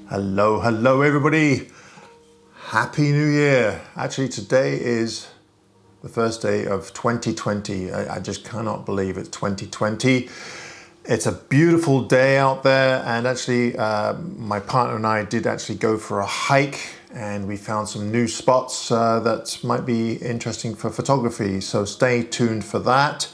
Hello everybody. Happy New Year. Actually, today is the first day of 2020. I just cannot believe it's 2020. It's a beautiful day out there, and actually my partner and I did actually go for a hike, and we found some new spots that might be interesting for photography, so stay tuned for that.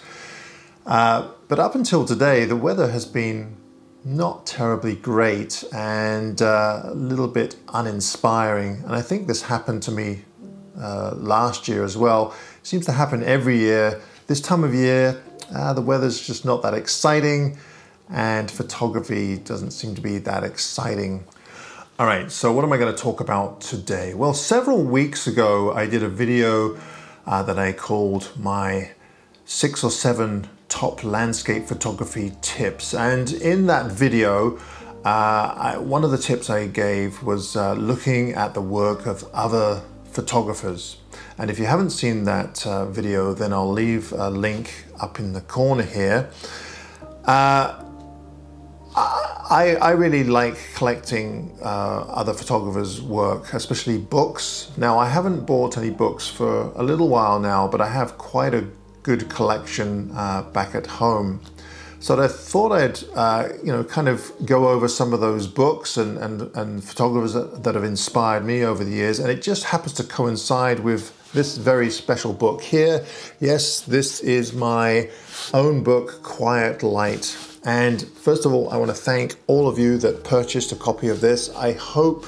But up until today, the weather has been not terribly great and a little bit uninspiring. And I think this happened to me last year as well. It seems to happen every year. This time of year, the weather's just not that exciting and photography doesn't seem to be that exciting. All right, so what am I going to talk about today? Well, several weeks ago, I did a video that I called my 6 or 7 top landscape photography tips, and in that video one of the tips I gave was looking at the work of other photographers. And if you haven't seen that video, then I'll leave a link up in the corner here. I really like collecting other photographers' work, especially books. Now, I haven't bought any books for a little while now, but I have quite a good collection back at home. So I thought I'd kind of go over some of those books and photographers that have inspired me over the years, and it just happens to coincide with this very special book here. Yes, this is my own book, Quiet Light. And first of all, I want to thank all of you that purchased a copy of this. I hope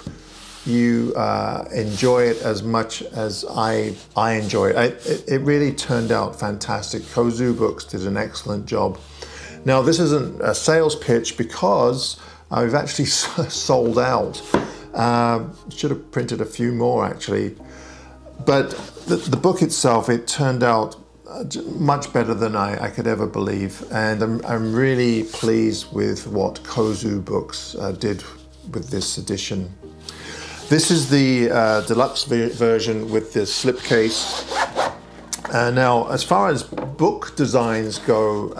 you enjoy it as much as I enjoy it. It really turned out fantastic. Kozu Books did an excellent job. Now, this isn't a sales pitch because I've actually sold out. Should have printed a few more actually. But the book itself, it turned out much better than I could ever believe. And I'm really pleased with what Kozu Books did with this edition. This is the deluxe version with the slipcase. Now, as far as book designs go,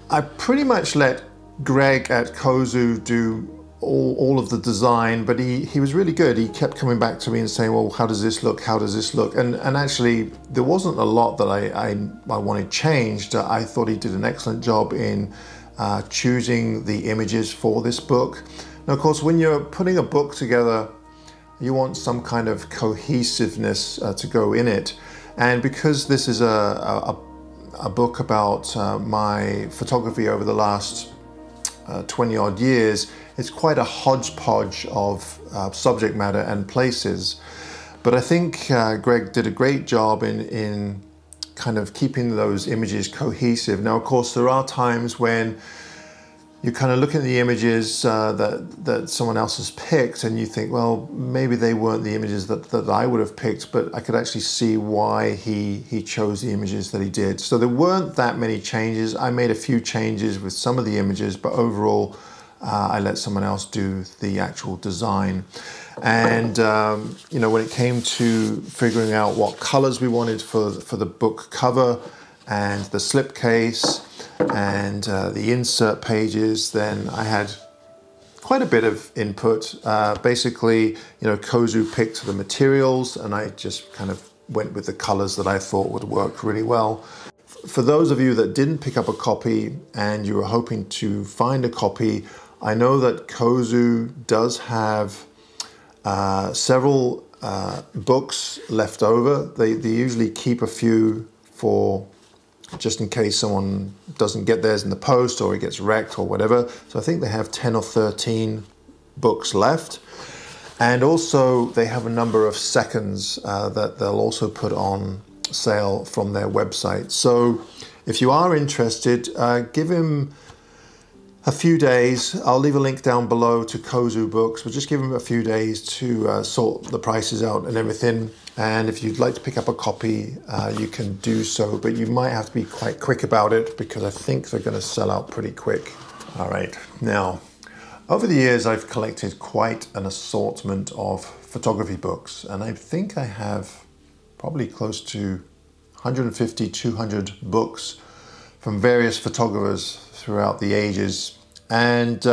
I pretty much let Greg at Kozu do all of the design, but he was really good. He kept coming back to me and saying, well, how does this look? How does this look? And actually, there wasn't a lot that I wanted changed. I thought he did an excellent job in choosing the images for this book. Now, of course, when you're putting a book together, you want some kind of cohesiveness to go in it. And because this is a book about my photography over the last 20 odd years, it's quite a hodgepodge of subject matter and places. But I think Greg did a great job in kind of keeping those images cohesive. Now, of course, there are times when you kind of look at the images that someone else has picked and you think, well, maybe they weren't the images that I would have picked, but I could actually see why he chose the images that he did. So there weren't that many changes. I made a few changes with some of the images, but overall, I let someone else do the actual design. And when it came to figuring out what colors we wanted for the book cover and the slipcase and the insert pages, then I had quite a bit of input. Basically, Kozu picked the materials and I just kind of went with the colors that I thought would work really well. For those of you that didn't pick up a copy and you were hoping to find a copy, I know that Kozu does have several books left over. They usually keep a few for just in case someone doesn't get theirs in the post or it gets wrecked or whatever. So I think they have 10 or 13 books left. And also they have a number of seconds that they'll also put on sale from their website. So if you are interested, give him a few days. I'll leave a link down below to Kozu Books, but just give him a few days to sort the prices out and everything. And if you'd like to pick up a copy, you can do so, but you might have to be quite quick about it because I think they're going to sell out pretty quick. All right, now, over the years, I've collected quite an assortment of photography books, and I think I have probably close to 150, 200 books from various photographers throughout the ages. And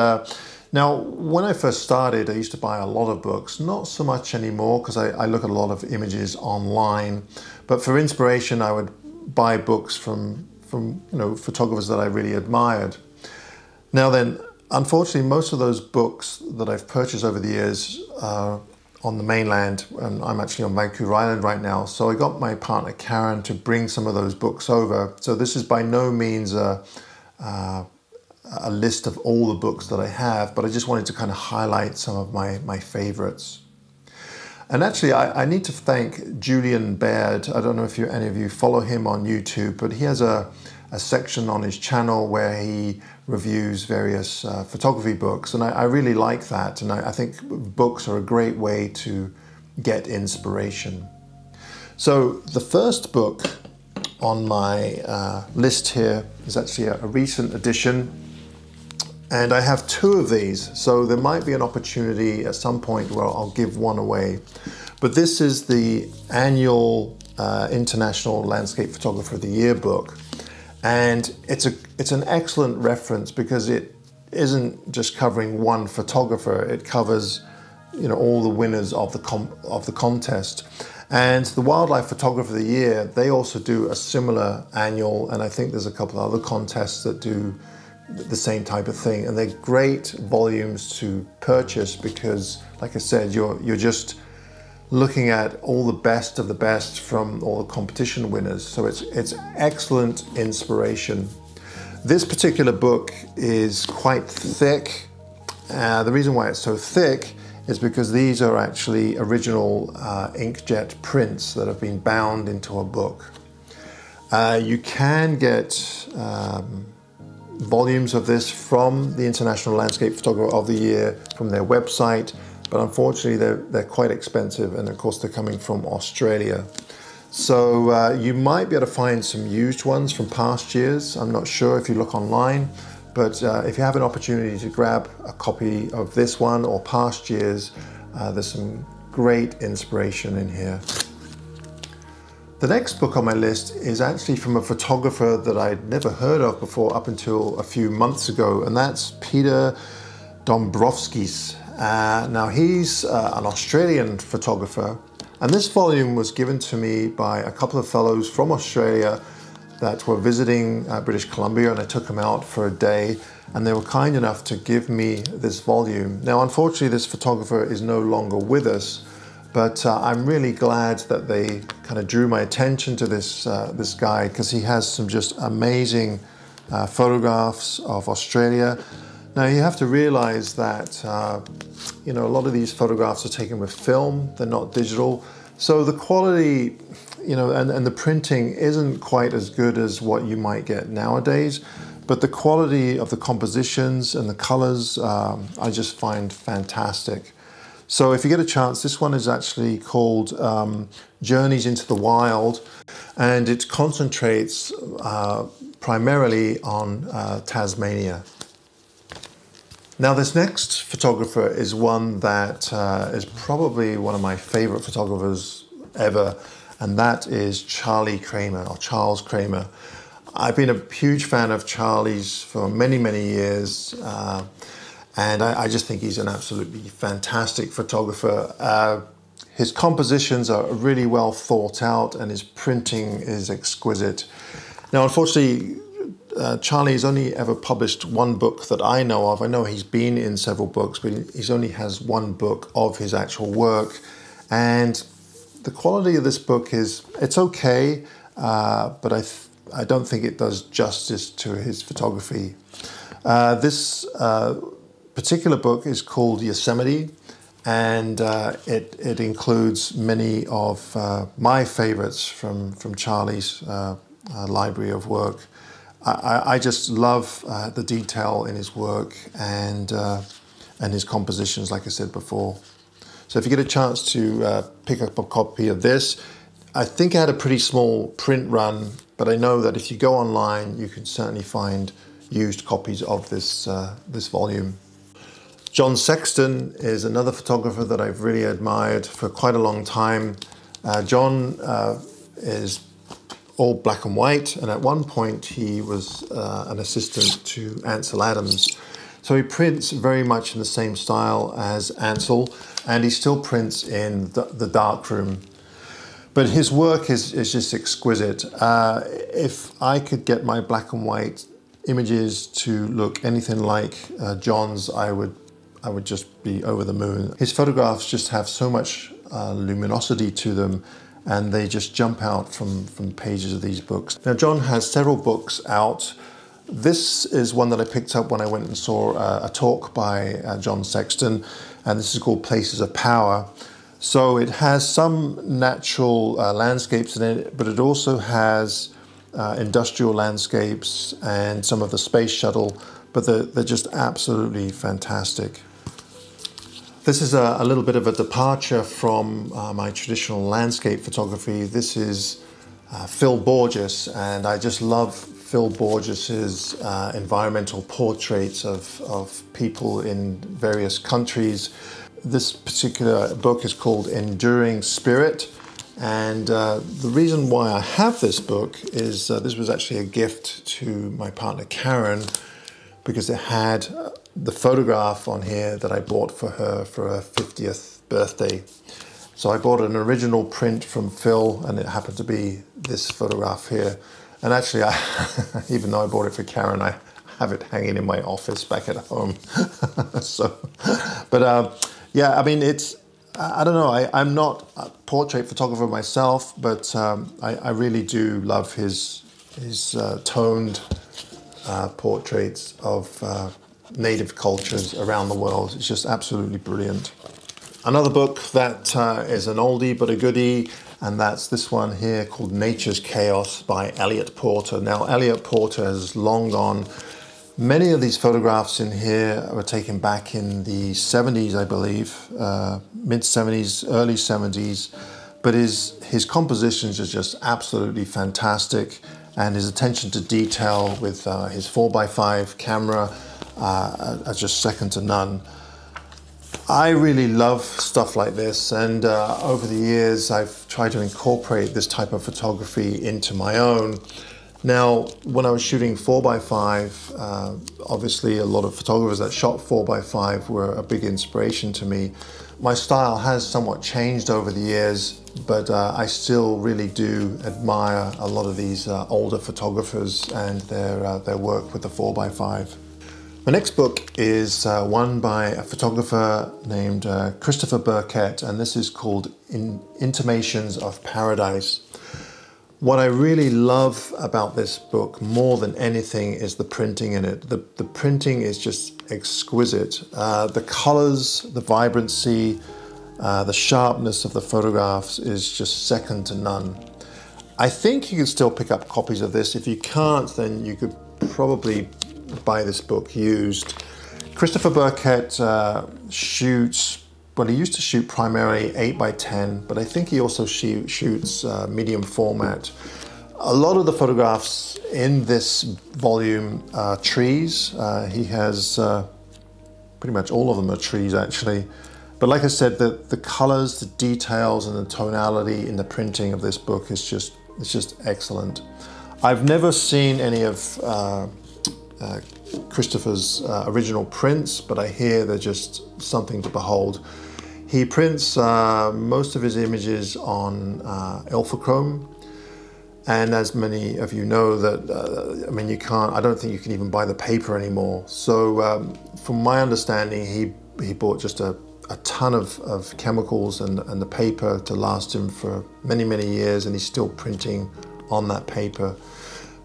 Now, when I first started, I used to buy a lot of books, not so much anymore because I look at a lot of images online. But for inspiration, I would buy books from photographers that I really admired. Now then, unfortunately, most of those books that I've purchased over the years are on the mainland, and I'm actually on Vancouver Island right now. So I got my partner Karen to bring some of those books over. So this is by no means a list of all the books that I have, but I just wanted to kind of highlight some of my favorites. And actually, I need to thank Julian Baird. I don't know if any of you follow him on YouTube, but he has a section on his channel where he reviews various photography books, and I really like that. And I think books are a great way to get inspiration. So the first book on my list here is actually a recent edition, and I have two of these, so there might be an opportunity at some point where I'll give one away. But this is the annual International Landscape Photographer of the Year book. And it's an excellent reference because it isn't just covering one photographer. It covers, all the winners of the contest. And the Wildlife Photographer of the Year, they also do a similar annual, and I think there's a couple of other contests that do the same type of thing. And they're great volumes to purchase because, like I said, you're just looking at all the best of the best from all the competition winners. So it's excellent inspiration. This particular book is quite thick. The reason why it's so thick is because these are actually original inkjet prints that have been bound into a book. You can get volumes of this from the International Landscape Photographer of the Year from their website, but unfortunately they're quite expensive, and of course they're coming from Australia. So you might be able to find some used ones from past years. I'm not sure if you look online, but if you have an opportunity to grab a copy of this one or past years, there's some great inspiration in here. The next book on my list is actually from a photographer that I'd never heard of before up until a few months ago, and that's Peter Dombrovskis. Now he's an Australian photographer, and this volume was given to me by a couple of fellows from Australia that were visiting British Columbia, and I took them out for a day, and they were kind enough to give me this volume. Now unfortunately this photographer is no longer with us, but I'm really glad that they kind of drew my attention to this guy, because he has some just amazing photographs of Australia. Now you have to realize that a lot of these photographs are taken with film, they're not digital. So the quality, and the printing isn't quite as good as what you might get nowadays, but the quality of the compositions and the colors I just find fantastic. So if you get a chance, this one is actually called Journeys into the Wild, and it concentrates primarily on Tasmania. Now this next photographer is one that is probably one of my favorite photographers ever, and that is Charlie Kramer, or Charles Kramer. I've been a huge fan of Charlie's for many, many years, and I just think he's an absolutely fantastic photographer. His compositions are really well thought out, and his printing is exquisite. Now unfortunately, Charlie's only ever published one book that I know of. I know he's been in several books, but he only has one book of his actual work. And the quality of this book it's okay, but I don't think it does justice to his photography. This particular book is called Yosemite, and it includes many of my favorites from Charlie's library of work. I just love the detail in his work and his compositions, like I said before. So if you get a chance to pick up a copy of this, I think I had a pretty small print run, but I know that if you go online, you can certainly find used copies of this volume. John Sexton is another photographer that I've really admired for quite a long time. John is all black and white, and at one point he was an assistant to Ansel Adams. So he prints very much in the same style as Ansel, and he still prints in the darkroom. But his work is just exquisite. If I could get my black and white images to look anything like John's, I would just be over the moon. His photographs just have so much luminosity to them, and they just jump out from pages of these books. Now, John has several books out. This is one that I picked up when I went and saw a talk by John Sexton, and this is called Places of Power. So it has some natural landscapes in it, but it also has industrial landscapes and some of the space shuttle, but they're just absolutely fantastic. This is a little bit of a departure from my traditional landscape photography. This is Phil Borges, and I just love Phil Borges's environmental portraits of people in various countries. This particular book is called Enduring Spirit, and the reason why I have this book is this was actually a gift to my partner Karen, because it had the photograph on here that I bought for her 50th birthday. So I bought an original print from Phil, and it happened to be this photograph here. And actually, even though I bought it for Karen, I have it hanging in my office back at home. Yeah, I mean, I don't know, I'm not a portrait photographer myself, but I really do love his toned portraits of native cultures around the world. It's just absolutely brilliant. Another book that is an oldie but a goodie, and that's this one here called Nature's Chaos by Elliot Porter. Now, Elliot Porter has long gone. Many of these photographs in here were taken back in the 70s, I believe, mid-70s, early 70s, but his compositions are just absolutely fantastic, and his attention to detail with his 4x5 camera are just second to none. I really love stuff like this, and over the years I've tried to incorporate this type of photography into my own. Now, when I was shooting 4x5, obviously a lot of photographers that shot 4x5 were a big inspiration to me. My style has somewhat changed over the years, but I still really do admire a lot of these older photographers and their work with the 4x5. My next book is one by a photographer named Christopher Burkett, and this is called Intimations of Paradise. What I really love about this book more than anything is the printing in it. The printing is just exquisite. The colors, the vibrancy, the sharpness of the photographs is just second to none. I think you can still pick up copies of this. If you can't, then you could probably buy this book used. Christopher Burkett shoots, well, he used to shoot primarily 8x10, but I think he also shoots medium format. A lot of the photographs in this volume are trees. He has pretty much all of them are trees, actually. But like I said, the colors, the details, and the tonality in the printing of this book is just excellent. I've never seen any of Christopher's original prints, but I hear they're just something to behold. He prints most of his images on alpha-chrome, and as many of you know, that I mean, I don't think you can even buy the paper anymore. So from my understanding, he bought just a ton of chemicals and the paper to last him for many, many years, and he's still printing on that paper.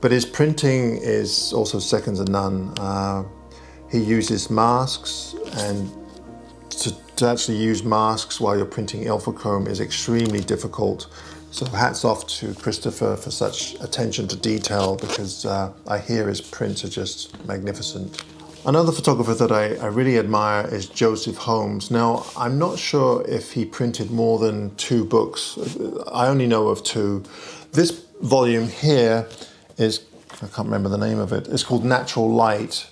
But his printing is also second to none. He uses masks, and to actually use masks while you're printing alpha-chrome is extremely difficult. So hats off to Christopher for such attention to detail, because I hear his prints are just magnificent. Another photographer that I really admire is Joseph Holmes. Now, I'm not sure if he printed more than 2 books. I only know of 2. This volume here is, I can't remember the name of it, it's called Natural Light.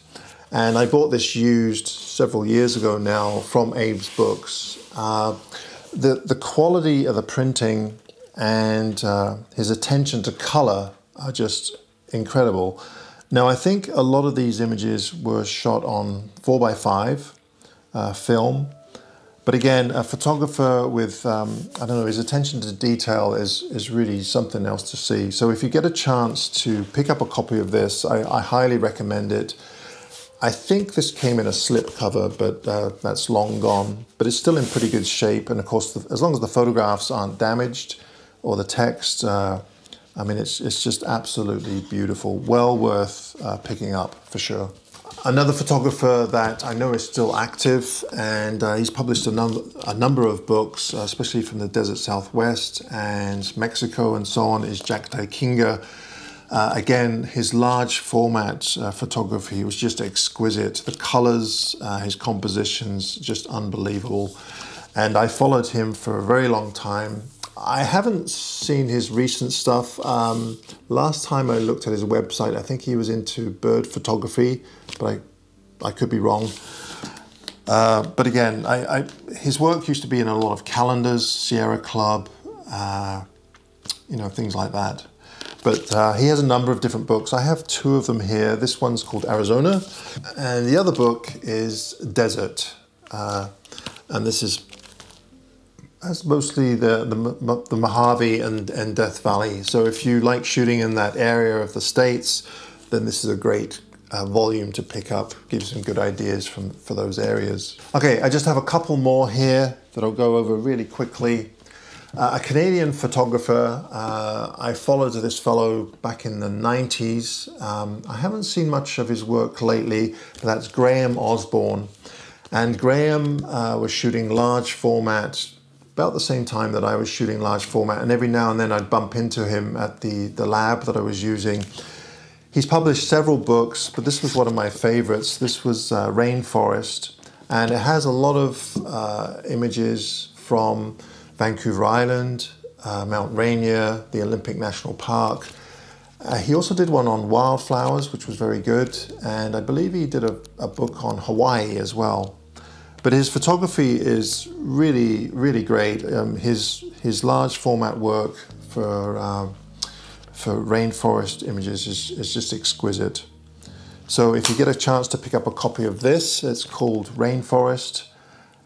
And I bought this used several years ago now from Abe's Books. The quality of the printing and his attention to color are just incredible. Now, I think a lot of these images were shot on 4x5 film. But again, a photographer with, I don't know, his attention to detail is really something else to see. So if you get a chance to pick up a copy of this, I highly recommend it. I think this came in a slip cover, but that's long gone. But it's still in pretty good shape. And of course, as long as the photographs aren't damaged or the text, I mean, it's just absolutely beautiful. Well worth picking up for sure. Another photographer that I know is still active, and he's published a number of books, especially from the desert Southwest and Mexico and so on, is Jack Kinga. Again, his large format photography was just exquisite. The colors, his compositions, just unbelievable. And I followed him for a very long time. I haven't seen his recent stuff. Last time I looked at his website, I think he was into bird photography, but I could be wrong. But again, his work used to be in a lot of calendars, Sierra Club, you know, things like that. But he has a number of different books. I have two of them here. This one's called Arizona, and the other book is Desert. And this is that's mostly the Mojave and Death Valley. So if you like shooting in that area of the States, then this is a great volume to pick up. Gives some good ideas for those areas. Okay, I just have a couple more here that I'll go over really quickly. A Canadian photographer, I followed this fellow back in the 90s. I haven't seen much of his work lately, but that's Graham Osborne. And Graham was shooting large format about the same time that I was shooting large format, and every now and then I'd bump into him at the lab that I was using. He's published several books, but this was one of my favorites. This was Rainforest, and it has a lot of images from Vancouver Island, Mount Rainier, the Olympic National Park. He also did one on wildflowers, which was very good, and I believe he did a book on Hawaii as well. But his photography is really, really great. His large format work for rainforest images is just exquisite. So if you get a chance to pick up a copy of this, it's called Rainforest.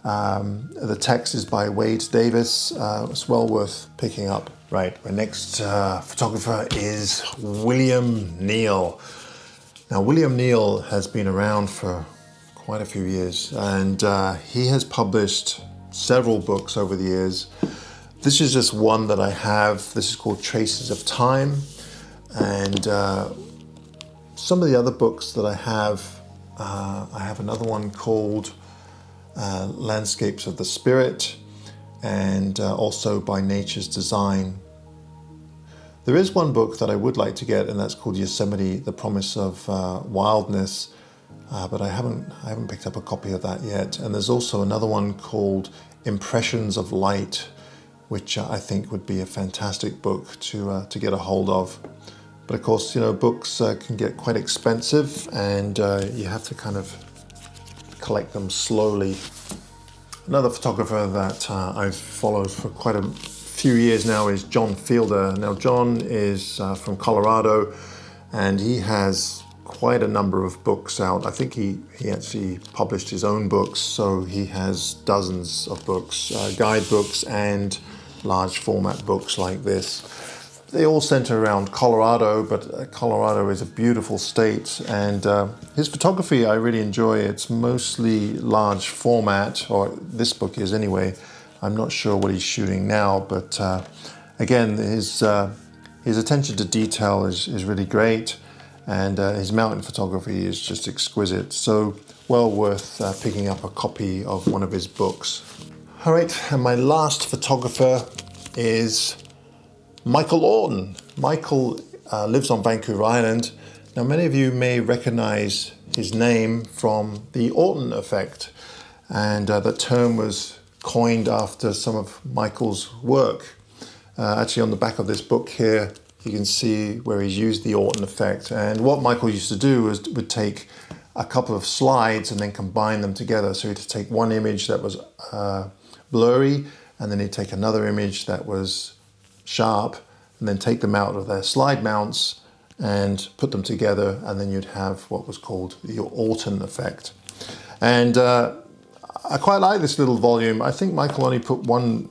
The text is by Wade Davis. It's well worth picking up. Right, my next photographer is William Neill. Now, William Neill has been around for quite a few years, and he has published several books over the years. This is just one that I have. This is called Traces of Time, and some of the other books that I have another one called Landscapes of the Spirit, and also By Nature's Design. There is one book that I would like to get, and that's called Yosemite, The Promise of Wildness. But I haven't picked up a copy of that yet. And there's also another one called Impressions of Light, which I think would be a fantastic book to get a hold of. But of course, you know, books can get quite expensive, and you have to kind of collect them slowly. Another photographer that I've followed for quite a few years now is John Fielder. Now, John is from Colorado, and he has quite a number of books out. I think he actually published his own books, so he has dozens of books, guidebooks and large format books like this. They all center around Colorado, but Colorado is a beautiful state, and his photography I really enjoy. It's mostly large format, or this book is anyway. I'm not sure what he's shooting now, but again, his attention to detail is really great. And his mountain photography is just exquisite. So well worth picking up a copy of one of his books. All right, and my last photographer is Michael Orton. Michael lives on Vancouver Island. Now, many of you may recognize his name from the Orton effect. And that term was coined after some of Michael's work. Actually, on the back of this book here, you can see where he's used the Orton effect. And what Michael used to do was would take a couple of slides and then combine them together. So he'd take one image that was blurry, and then he'd take another image that was sharp, and then take them out of their slide mounts and put them together, and then you'd have what was called your Orton effect. And I quite like this little volume. I think Michael only put one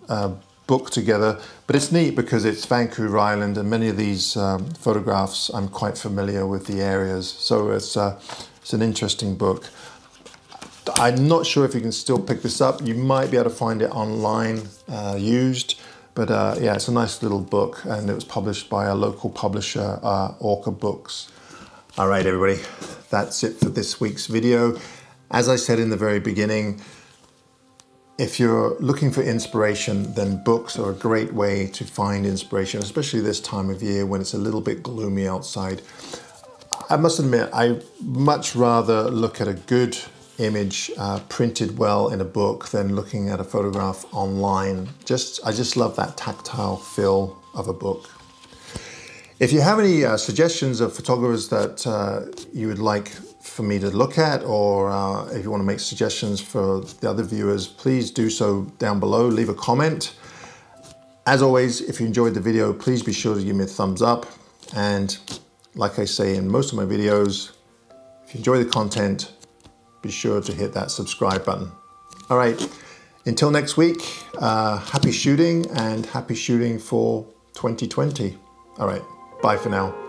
book together, but it's neat because it's Vancouver Island, and many of these photographs I'm quite familiar with the areas, so it's an interesting book. I'm not sure if you can still pick this up. You might be able to find it online used, but yeah, it's a nice little book, and it was published by a local publisher, Orca Books. All right, everybody, that's it for this week's video. As I said in the very beginning, if you're looking for inspiration, then books are a great way to find inspiration, especially this time of year when it's a little bit gloomy outside. I must admit, I much rather look at a good image printed well in a book than looking at a photograph online. I just love that tactile feel of a book. If you have any suggestions of photographers that you would like for me to look at, or if you want to make suggestions for the other viewers, please do so down below. Leave a comment. As always, if you enjoyed the video, please be sure to give me a thumbs up. And like I say in most of my videos, if you enjoy the content, be sure to hit that subscribe button. All right, until next week, happy shooting, and happy shooting for 2020. All right, bye for now.